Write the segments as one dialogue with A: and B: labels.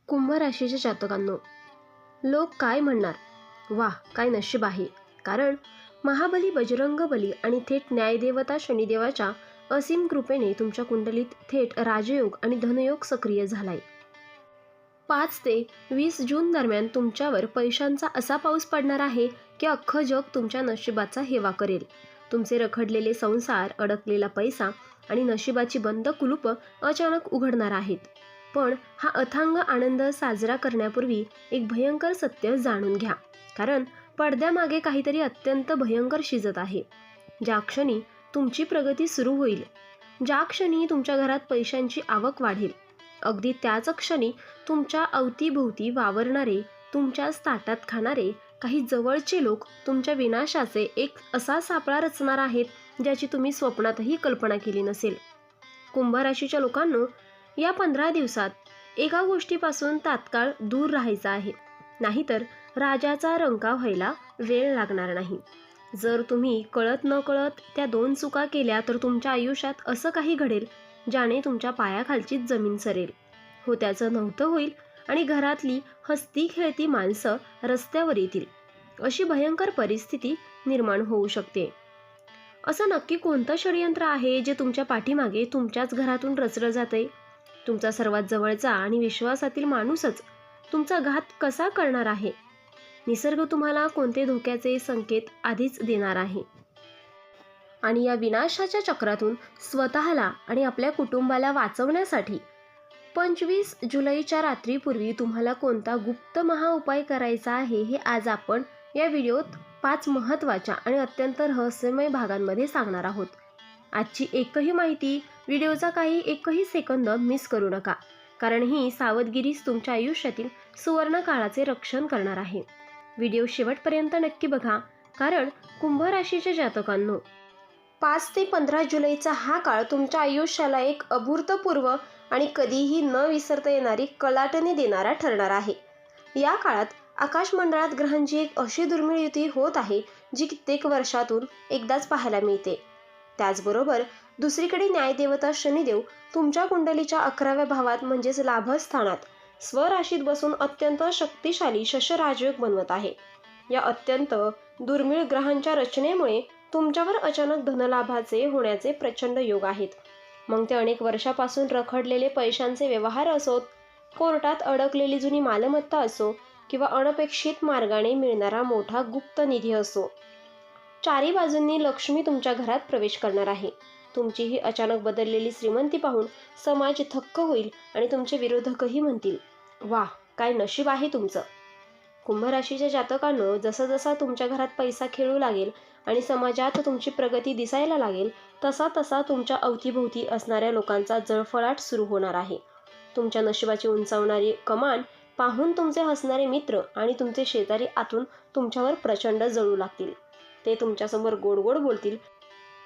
A: कुंभ राशीच्या जातकांनो, लोक काय म्हणणार? वाह, काय नशीब आहे. कारण महाबली बजरंगबली आणि थेट न्यायदेवता शनिदेवाच्या असीम कृपेने तुमच्या कुंडलीत थेट राजयोग आणि धनयोग सक्रिय झालाय. 5 ते 20 जून दरम्यान तुमच्यावर पैशांचा असा पाऊस पडणार आहे की अख्खं जग तुमच्या नशिबाचा हेवा करेल. तुमचे रखडलेले संसार, अडकलेला पैसा आणि नशिबाची बंद कुलूप अचानक उघडणार आहेत. पण हा अथांग आनंद साजरा करण्यापूर्वी एक भयंकर सत्य जाणून घ्या. कारण पडद्यामागे काहीतरी अत्यंत भयंकर शिजत आहे. ज्या क्षणी तुमची प्रगती सुरू होईल, ज्या क्षणी तुमच्या घरात पैशांची आवक वाढेल, अगदी त्याच क्षणी तुमच्या अवतीभोवती वावरणारे, तुमच्याच ताटात खाणारे काही जवळचे लोक तुमच्या विनाशाचे एक असा सापळा रचणार आहेत, ज्याची तुम्ही स्वप्नातही कल्पना केली नसेल. कुंभ राशीच्या लोकांनो, या 15 दिवसात एका गोष्टीपासून तात्काळ दूर राहायचं आहे, नाहीतर राजाचा रंका व्हायला वेळ लागणार नाही. जर तुम्ही कळत न कळत त्या 2 चुका केल्या तर तुमच्या आयुष्यात असं काही घडेल ज्याने तुमच्या पायाखालची जमीन सरेल. हो, त्याचं नव्हतं होईल आणि घरातली हसती खेळती माणसं रस्त्यावर येतील, अशी भयंकर परिस्थिती निर्माण होऊ शकते. असं नक्की कोणतं षडयंत्र आहे जे तुमच्या पाठीमागे तुमच्याच घरातून रचलं जातंय? तुमचा सर्वात जवळचा आणि विश्वासातील माणूसच तुमचा घात कसा करणार आहे? निसर्ग तुम्हाला कोणते धोक्याचे संकेत आधीच देणार आहे? आणि या विनाशाच्या चक्रातून स्वतःला आणि आपल्या कुटुंबाला वाचवण्यासाठी 25 जुलैच्या रात्रीपूर्वी तुम्हाला कोणता गुप्त महाउपाय करायचा आहे, हे आज आपण या व्हिडिओत 5 महत्त्वाच्या आणि अत्यंत रहस्यमय भागांमध्ये सांगणार आहोत. आजची एकही माहिती, व्हिडिओचा एकही सेकंद मिस करू नका, कारण ही सावधगिरीच तुमच्या आयुष्यातील सुवर्ण काळाचे रक्षण करणार आहे. व्हिडिओ शेवटपर्यंत नक्की बघा, कारण कुंभ राशीच्या जातकांनो, 5 ते 15 जुलैचा हा काळ तुमच्या आयुष्याला एक अभूतपूर्व आणि कधीही न विसरता येणारी कलाटणी देणारा ठरणार आहे. या काळात आकाशमंडळात ग्रहांची एक अशी दुर्मिळ युती होत आहे, जी कित्येक वर्षातून एकदाच पाहायला मिळते. त्याचबरोबर दुसरीकडे न्यायदेवता शनिदेव तुमच्या कुंडलीच्या 11व्या भावात म्हणजेच लाभस्थानात स्वराशीत बसून अत्यंत शक्तिशाली शशराजयोग बनवत आहे. या अत्यंत दुर्मिळ ग्रहांच्या रचनेमुळे तुमच्यावर अचानक धनलाभाचे होण्याचे प्रचंड योग आहेत. मग ते अनेक वर्षापासून रखडलेले पैशांचे व्यवहार असोत, कोर्टात अडकलेली जुनी मालमत्ता असो, किंवा अनपेक्षित मार्गाने मिळणारा मोठा गुप्त निधी असो. चारी बाजूंनी लक्ष्मी तुमच्या घरात प्रवेश करणार आहे. तुमची ही अचानक बदललेली श्रीमंती पाहून समाज थक्क होईल आणि तुमचे विरोधकही म्हणतील, वाह, काय नशीब आहे तुमचं. कुंभ राशीच्या जातकांनो, जसं जसा तुमच्या घरात पैसा खेळू लागेल आणि समाजात तुमची प्रगती दिसायला लागेल, तसा तसा तुमच्या अवतीभोवती असणाऱ्या लोकांचा जळफळाट सुरू होणार आहे. तुमच्या नशिबाची उंचावणारी कमान पाहून तुमचे हसणारे मित्र आणि तुमचे शेजारी आतून तुमच्यावर प्रचंड जळू लागतील. ते तुमच्यासमोर गोड गोड बोलतील,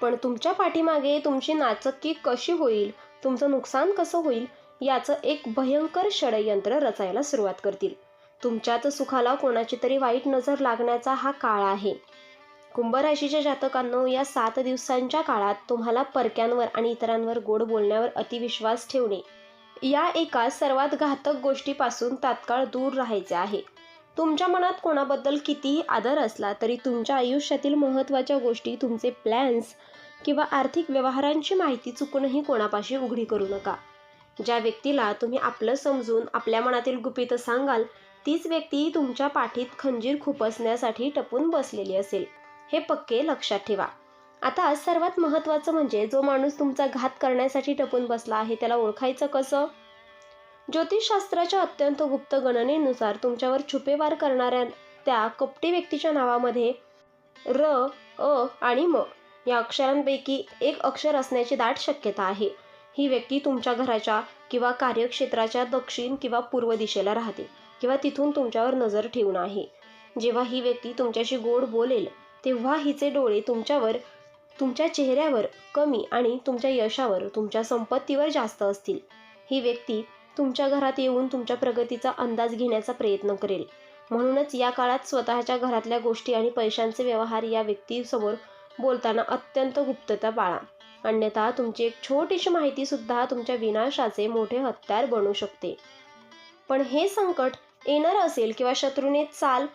A: पण तुमच्या पाठीमागे तुमची नाचक्की कशी होईल, तुमचं नुकसान कसं होईल, याचं एक भयंकर षडयंत्र रचायला सुरुवात करतील. तुमच्याच सुखाला कोणाची तरी वाईट नजर लागण्याचा हा काळ आहे. कुंभ राशीच्या जातकांनो, या 7 दिवसांच्या काळात तुम्हाला परक्यांवर आणि इतरांवर गोड बोलण्यावर अतिविश्वास ठेवणे या एका सर्वात घातक गोष्टीपासून तात्काळ दूर राहायचे आहे. तुमच्या मनात कोणाबद्दल कितीही आदर असला तरी तुमच्या आयुष्यातील महत्त्वाच्या गोष्टी, तुमचे प्लॅन्स किंवा आर्थिक व्यवहारांची माहिती चुकूनही कोणापाशी उघडी करू नका. ज्या व्यक्तीला तुम्ही आपलं समजून आपल्या मनातील गुपित सांगाल, तीच व्यक्ती तुमच्या पाठीत खंजीर खुपसण्यासाठी टपून बसलेली असेल, हे पक्के लक्षात ठेवा. आता सर्वात महत्त्वाचं म्हणजे, जो माणूस तुमचा घात करण्यासाठी टपून बसला आहे त्याला ओळखायचं कसं? ज्योतिषशास्त्राच्या अत्यंत गुप्त गणनेनुसार तुमच्यावर छुपेवार करणाऱ्या त्या कपटी व्यक्तीच्या नावामध्ये र, अ आणि म या अक्षरांपैकी एक अक्षर असण्याची दाट शक्यता आहे. ही व्यक्ती तुमच्या घराच्या किंवा कार्यक्षेत्राच्या दक्षिण किंवा पूर्व दिशेला राहते किंवा तिथून तुमच्यावर नजर ठेवून आहे. जेव्हा ही व्यक्ती तुमच्याशी गोड बोलेल, तेव्हा हिचे डोळे तुमच्यावर, तुमच्या चेहऱ्यावर कमी आणि तुमच्या यशावर, तुमच्या संपत्तीवर जास्त असतील. ही व्यक्ती तुमच्या घरात येऊन तुमच्या प्रगतीचा अंदाज घेण्याचा प्रयत्न करेल. म्हणूनच या काळात स्वतःच्या घरातल्या गोष्टी आणि पैशांचे व्यवहार या व्यक्तीसमोर बोलताना अत्यंत गुप्तता पाळा. अन्यथा तुमची एक छोटीशी माहितीसुद्धा तुमच्या विनाशाचे मोठे हत्यार बनू शकते. पण हे संकट येणार असेल किंवा शत्रूने चाल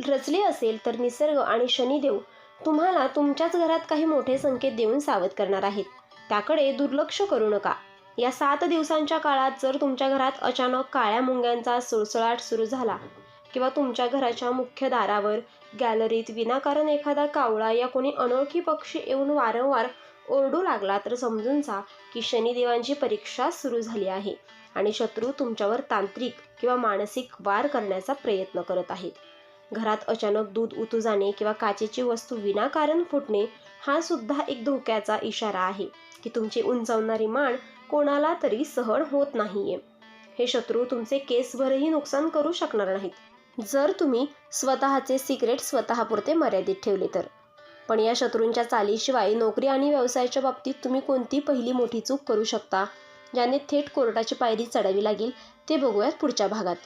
A: रचली असेल तर निसर्ग आणि शनिदेव तुम्हाला तुमच्याच घरात काही मोठे संकेत देऊन सावध करणार आहेत. त्याकडे दुर्लक्ष करू नका. या 7 दिवसांच्या काळात जर तुमच्या घरात अचानक काळ्या मुंग्यांचा सुळसुळाट सुरू झाला किंवा तुमच्या घराच्या मुख्य दारावर, गॅलरीत विनाकारण एखादा कावळा या कोणी अनोळखी पक्षी येऊन वारंवार ओरडू लागला तर समजून जा की शनिदेवांची परीक्षा सुरू झाली आहे आणि शत्रू तुमच्यावर तांत्रिक किंवा मानसिक वार करण्याचा प्रयत्न करत आहेत. घरात अचानक दूध उतू जाणे किंवा काचेची वस्तू विनाकारण फुटणे हा सुद्धा एक धोक्याचा इशारा आहे की तुमची उंचावणारी मान कोणाला तरी सहन होत नाहीये. हे शत्रू तुमचे केसभरही नुकसान करू शकणार नाहीत, जर तुम्ही स्वतःचे सिक्रेट स्वतःपुरते मर्यादित ठेवले तर. पण या शत्रूंच्या चालीशिवाय नोकरी आणि व्यवसायाच्या बाबतीत तुम्ही कोणती पहिली मोठी चूक करू शकता, ज्याने थेट कोर्टाची पायरी चढावी लागेल, ते बघूयात पुढच्या भागात.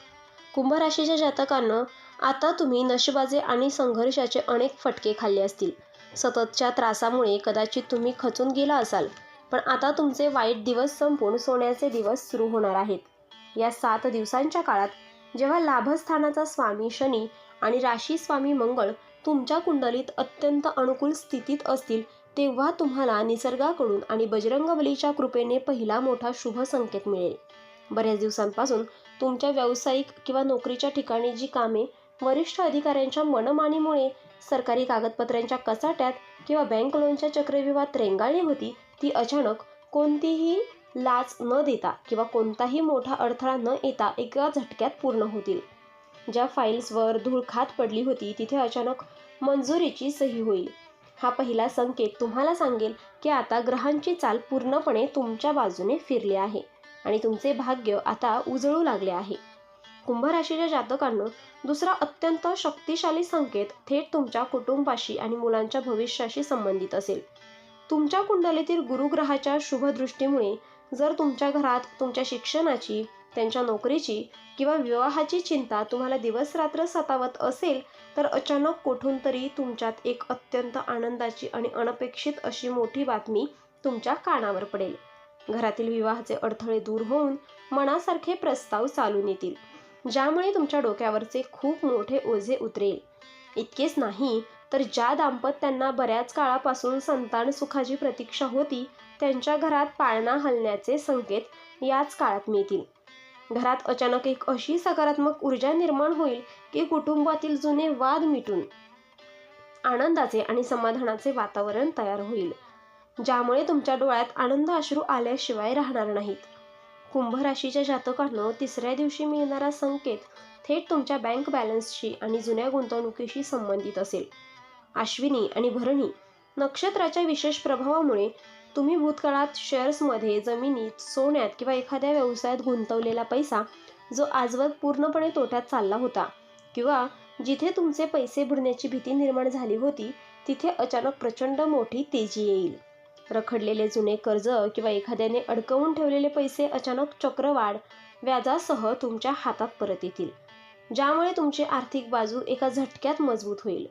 A: कुंभ राशीच्या जातकांना आता तुम्ही नशिबाचे आणि संघर्षाचे अनेक फटके खाल्ले असतील. सततच्या त्रासामुळे कदाचित तुम्ही खचून गेला असाल, पण आता तुमचे वाईट दिवस संपून सोन्याचे दिवस सुरू होणार आहेत. या 7 दिवसांच्या काळात जेव्हा लाभस्थानाचा स्वामी शनी आणि राशी स्वामी मंगळ तुमच्या कुंडलीत अत्यंत अनुकूल स्थितीत असतील, तेव्हा तुम्हाला निसर्गाकडून आणि बजरंगबलीच्या कृपेने पहिला मोठा शुभ संकेत मिळेल. बऱ्याच दिवसांपासून तुमच्या व्यावसायिक किंवा नोकरीच्या ठिकाणी जी कामे वरिष्ठ अधिकाऱ्यांच्या मनमानीमुळे, सरकारी कागदपत्रांच्या कचाट्यात किंवा बँक लोनच्या चक्रव्यूहात रेंगाळली होती, ती अचानक कोणतीही लाच न देता किंवा कोणताही मोठा अडथळा न येता एका झटक्यात पूर्ण होतील. ज्या फाईल्सवर धूळ खात पडली होती तिथे अचानक मंजुरीची सही होईल. हा पहिला संकेत तुम्हाला सांगेल की आता ग्रहांची चाल पूर्णपणे तुमच्या बाजूने फिरली आहे आणि तुमचे भाग्य आता उजळू लागले आहे. कुंभ राशीच्या जातकांना दुसरा अत्यंत शक्तिशाली संकेत थेट तुमच्या कुटुंबाशी आणि मुलांच्या भविष्याशी संबंधित असेल. तुमच्या कुंडलीतील गुरुग्रहाच्या शुभ दृष्टीमुळे जर तुमच्या घरात तुमच्या शिक्षणाची, त्यांच्या नोकरीची किंवा विवाहाची चिंता तुम्हाला दिवस रात्र सतावत असेल, तर अचानक कुठून तरी तुमच्यात एक अत्यंत आनंदाची आणि अनपेक्षित अशी मोठी बातमी तुमच्या कानावर पडेल. घरातील विवाहाचे अडथळे दूर होऊन मनासारखे प्रस्ताव चालून येतील, ज्यामुळे तुमच्या डोक्यावरचे खूप मोठे ओझे उतरेल. इतकेच नाही तर ज्या दाम्पत्यांना बऱ्याच काळापासून संतान सुखाची प्रतीक्षा होती, त्यांच्या घरात पाळणा हलण्याचे संकेत याच काळात मिळतील. घरात अचानक एक अशी सकारात्मक ऊर्जा निर्माण होईल की कुटुंबातील जुने वाद मिटून आनंदाचे आणि समाधानाचे वातावरण तयार होईल, ज्यामुळे तुमच्या डोळ्यात आनंद अश्रू आल्याशिवाय राहणार नाहीत. कुंभ राशीच्या जातकांना तिसऱ्या दिवशी मिळणारा संकेत थेट तुमच्या बँक बॅलन्सशी आणि जुन्या गुंतवणुकीशी संबंधित असेल. अश्विनी आणि भरणी नक्षत्राच्या विशेष प्रभावामुळे तुम्ही भूतकाळात शेअर्समध्ये, जमिनीत, सोन्यात किंवा एखाद्या व्यवसायात गुंतवलेला पैसा जो आजवर पूर्णपणे तोट्यात चालला होता किंवा जिथे तुमचे पैसे बुडण्याची भीती निर्माण झाली होती, तिथे अचानक प्रचंड मोठी तेजी येईल. रखडलेले जुने कर्ज किंवा एखाद्याने अडकवून ठेवलेले पैसे अचानक चक्रवाढ व्याजासह तुमच्या हातात परत येतील, ज्यामुळे तुमची आर्थिक बाजू एका झटक्यात मजबूत होईल.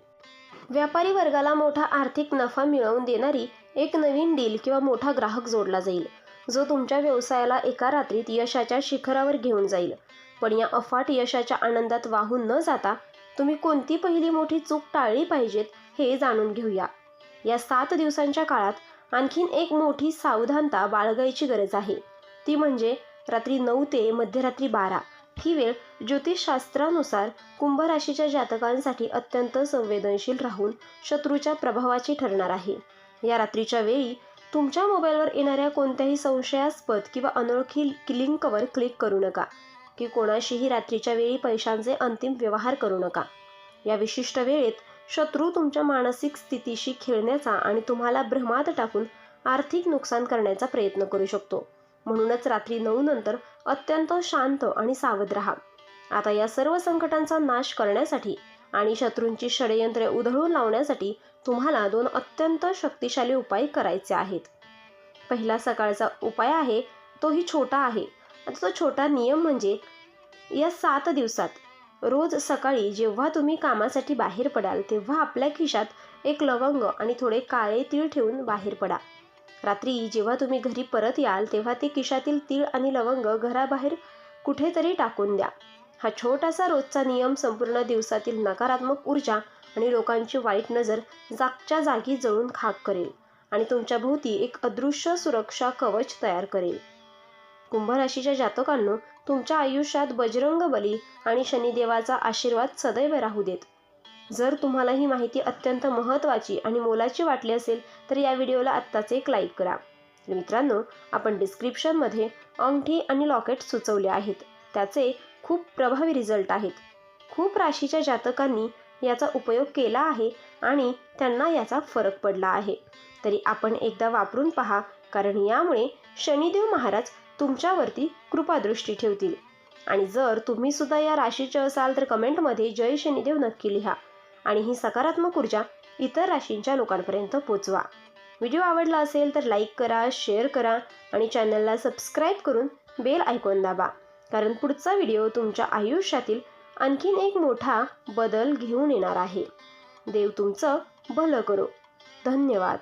A: व्यापारी वर्गाला मोठा आर्थिक नफा मिळवून देणारी एक नवीन डील किंवा मोठा ग्राहक जोडला जाईल, जो तुमच्या व्यवसायाला एका रात्रीत यशाच्या शिखरावर घेऊन जाईल. पण या अफाट यशाच्या आनंदात वाहून न जाता तुम्ही कोणती पहिली मोठी चूक टाळली पाहिजेत हे जाणून घेऊया. या 7 दिवसांच्या काळात आणखीन एक मोठी सावधानता बाळगायची गरज आहे. ती म्हणजे रात्री 9 ते मध्यरात्री 12 ही वेळ ज्योतिषशास्त्रानुसार कुंभ राशीच्या जातकांसाठी अत्यंत संवेदनशील राहून शत्रूच्या प्रभावाची ठरणार आहे. या रात्रीच्या वेळी तुमच्या मोबाईलवर येणाऱ्या कोणत्याही संशयास्पद किंवा अनोळखी लिंकवर क्लिक करू नका की कोणाशीही रात्रीच्या वेळी पैशांचे अंतिम व्यवहार करू नका. या विशिष्ट वेळेत शत्रू तुमच्या मानसिक स्थितीशी खेळण्याचा आणि तुम्हाला भ्रमात टाकून आर्थिक नुकसान करण्याचा प्रयत्न करू शकतो. म्हणूनच रात्री 9 नंतर अत्यंत शांत आणि सावध राहा. आता या सर्व संकटांचा नाश करण्यासाठी आणि शत्रूंची षडयंत्रे उधळून लावण्यासाठी तुम्हाला 2 अत्यंत शक्तिशाली उपाय करायचे आहेत. पहिला सकाळचा उपाय आहे, तोही छोटा आहे. आता तो छोटा नियम म्हणजे या 7 दिवसात रोज सकाळी जेव्हा तुम्ही कामासाठी बाहेर पडाल, तेव्हा आपल्या खिशात एक लवंग आणि थोडे काळे तीळ ठेवून बाहेर पडा. रात्री जेव्हा तुम्ही घरी परत याल, तेव्हा ते खिशातील तीळ आणि लवंग घराबाहेर कुठेतरी टाकून द्या. हा छोटासा रोजचा नियम संपूर्ण दिवसातील नकारात्मक ऊर्जा आणि लोकांची वाईट नजर जागच्या जागी जळून खाक करेल आणि तुमच्या भोवती एक अदृश्य सुरक्षा कवच तयार करेल. कुंभ राशीच्या जातकांनो, तुमच्या आयुष्यात बजरंगबली आणि शनिदेवाचा आशीर्वाद सदैव राहू देत. जर तुम्हाला ही माहिती अत्यंत महत्त्वाची आणि मोलाची वाटली असेल तर या व्हिडिओला आत्ताच एक लाईक करा. तर मित्रांनो, आपण डिस्क्रिप्शनमध्ये अंगठी आणि लॉकेट सुचवले आहेत. त्याचे खूप प्रभावी रिझल्ट आहेत. खूप राशीच्या जातकांनी याचा उपयोग केला आहे आणि त्यांना याचा फरक पडला आहे. तरी आपण एकदा वापरून पहा, कारण यामुळे शनिदेव महाराज तुमच्यावरती कृपादृष्टी ठेवतील. आणि जर तुम्ही सुद्धा या राशीचे असाल तर कमेंटमध्ये जय शनिदेव नक्की लिहा आणि ही सकारात्मक ऊर्जा इतर राशींच्या लोकांपर्यंत पोचवा. व्हिडिओ आवडला असेल तर लाईक करा, शेअर करा आणि चॅनलला सबस्क्राईब करून बेल आयकॉन दाबा, कारण पुढचा व्हिडिओ तुमच्या आयुष्यातील आणखीन एक मोठा बदल घेऊन येणार आहे. देव तुमचं भलं करो. धन्यवाद.